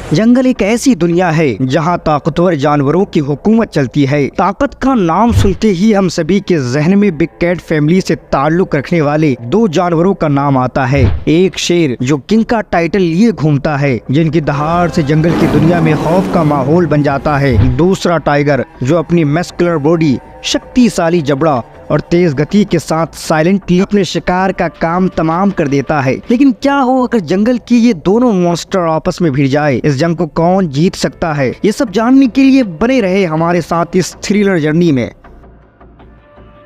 जंगल एक ऐसी दुनिया है जहां ताकतवर जानवरों की हुकूमत चलती है। ताकत का नाम सुनते ही हम सभी के जहन में बिग कैट फैमिली से ताल्लुक रखने वाले दो जानवरों का नाम आता है। एक शेर जो किंग का टाइटल लिए घूमता है, जिनकी दहाड़ से जंगल की दुनिया में खौफ का माहौल बन जाता है। दूसरा टाइगर जो अपनी मस्कुलर बॉडी, शक्तिशाली जबड़ा और तेज गति के साथ साइलेंटली अपने शिकार का काम तमाम कर देता है। लेकिन क्या हो अगर जंगल की ये दोनों मॉन्स्टर आपस में भिड़ जाए? इस जंग को कौन जीत सकता है? ये सब जानने के लिए बने रहे हमारे साथ इस थ्रिलर जर्नी में।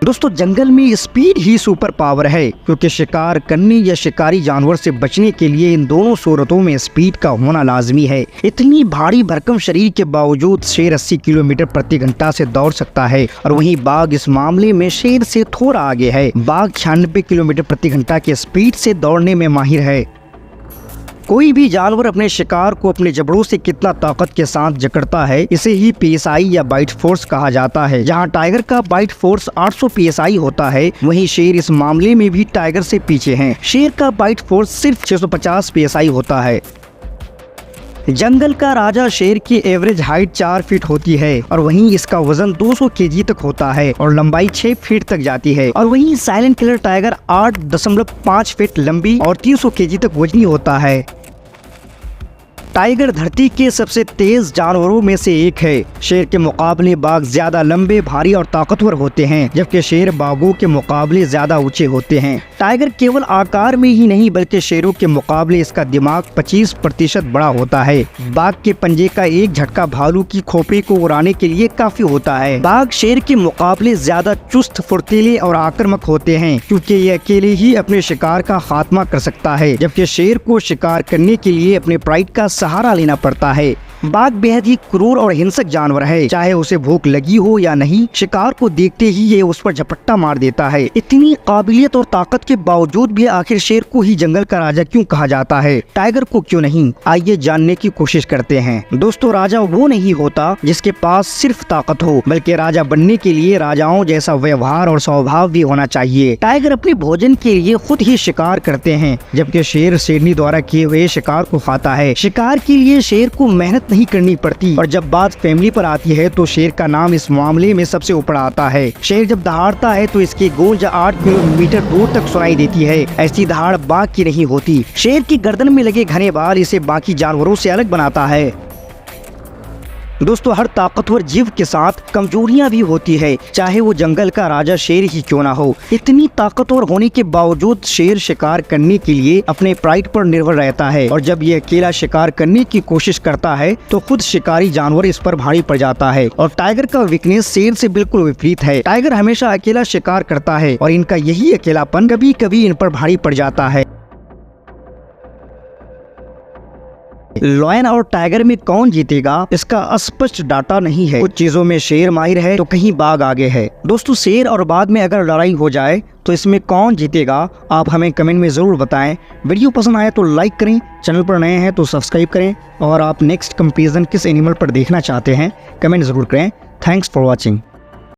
दोस्तों, जंगल में स्पीड ही सुपर पावर है, क्योंकि शिकार करने या शिकारी जानवर से बचने के लिए इन दोनों सूरतों में स्पीड का होना लाजमी है। इतनी भारी भरकम शरीर के बावजूद शेर 80 किलोमीटर प्रति घंटा से दौड़ सकता है, और वहीं बाघ इस मामले में शेर से थोड़ा आगे है। बाघ 96 किलोमीटर प्रति घंटा के स्पीड से दौड़ने में माहिर है। कोई भी जानवर अपने शिकार को अपने जबड़ों से कितना ताकत के साथ जकड़ता है, इसे ही पीएसआई या बाइट फोर्स कहा जाता है। जहां टाइगर का बाइट फोर्स 800 पीएसआई होता है, वहीं शेर इस मामले में भी टाइगर से पीछे हैं। शेर का बाइट फोर्स सिर्फ 650 पीएसआई होता है। जंगल का राजा शेर की एवरेज हाइट 4 फीट होती है, और वहीं इसका वजन 200 केजी तक होता है और लंबाई 6 फीट तक जाती है। और वहीं साइलेंट किलर टाइगर 8.5 फीट लंबी और 300 केजी तक वजनी होता है। टाइगर धरती के सबसे तेज जानवरों में से एक है। शेर के मुकाबले बाघ ज्यादा लंबे, भारी और ताकतवर होते हैं, जबकि शेर बाघों के मुकाबले ज्यादा ऊंचे होते हैं। टाइगर केवल आकार में ही नहीं बल्कि शेरों के मुकाबले इसका दिमाग 25% बड़ा होता है। बाघ के पंजे का एक झटका भालू की खोपड़ी को उड़ाने के लिए काफी होता है। बाघ शेर के मुकाबले ज्यादा चुस्त, फुर्तीले और आक्रामक होते हैं, क्योंकि ये अकेले ही अपने शिकार का खात्मा कर सकता है, जबकि शेर को शिकार करने के लिए अपने प्राइड का सहारा लेना पड़ता है। बाघ बेहद ही क्रूर और हिंसक जानवर है। चाहे उसे भूख लगी हो या नहीं, शिकार को देखते ही ये उस पर झपट्टा मार देता है। इतनी काबिलियत और ताकत के बावजूद भी आखिर शेर को ही जंगल का राजा क्यों कहा जाता है, टाइगर को क्यों नहीं? आइए जानने की कोशिश करते हैं। दोस्तों, राजा वो नहीं होता जिसके पास सिर्फ ताकत हो, बल्कि राजा बनने के लिए राजाओं जैसा व्यवहार और स्वभाव भी होना चाहिए। टाइगर अपने भोजन के लिए खुद ही शिकार करते हैं, जबकि शेर शेरनी द्वारा किए हुए शिकार को खाता है। शिकार के लिए शेर को मेहनत नहीं करनी पड़ती, और जब बात फैमिली पर आती है तो शेर का नाम इस मामले में सबसे ऊपर आता है। शेर जब दहाड़ता है तो इसकी गूंज 8 किलोमीटर दूर तक सुनाई देती है। ऐसी दहाड़ बाघ की नहीं होती। शेर की गर्दन में लगे घने बाल इसे बाकी जानवरों से अलग बनाता है। दोस्तों, हर ताकतवर जीव के साथ कमजोरियां भी होती है, चाहे वो जंगल का राजा शेर ही क्यों ना हो। इतनी ताकतवर होने के बावजूद शेर शिकार करने के लिए अपने प्राइड पर निर्भर रहता है, और जब ये अकेला शिकार करने की कोशिश करता है तो खुद शिकारी जानवर इस पर भारी पड़ जाता है। और टाइगर का वीकनेस शेर से बिल्कुल विपरीत है। टाइगर हमेशा अकेला शिकार करता है, और इनका यही अकेलापन कभी कभी इन पर भारी पड़ जाता है। लायन और टाइगर में कौन जीतेगा, इसका स्पष्ट डाटा नहीं है। कुछ चीजों में शेर माहिर है तो कहीं बाघ आगे है। दोस्तों, शेर और बाघ में अगर लड़ाई हो जाए तो इसमें कौन जीतेगा, आप हमें कमेंट में जरूर बताएं। वीडियो पसंद आए तो लाइक करें, चैनल पर नए हैं तो सब्सक्राइब करें, और आप नेक्स्ट कंपैरिजन किस एनिमल पर देखना चाहते हैं कमेंट जरूर करें। Thanks for watching.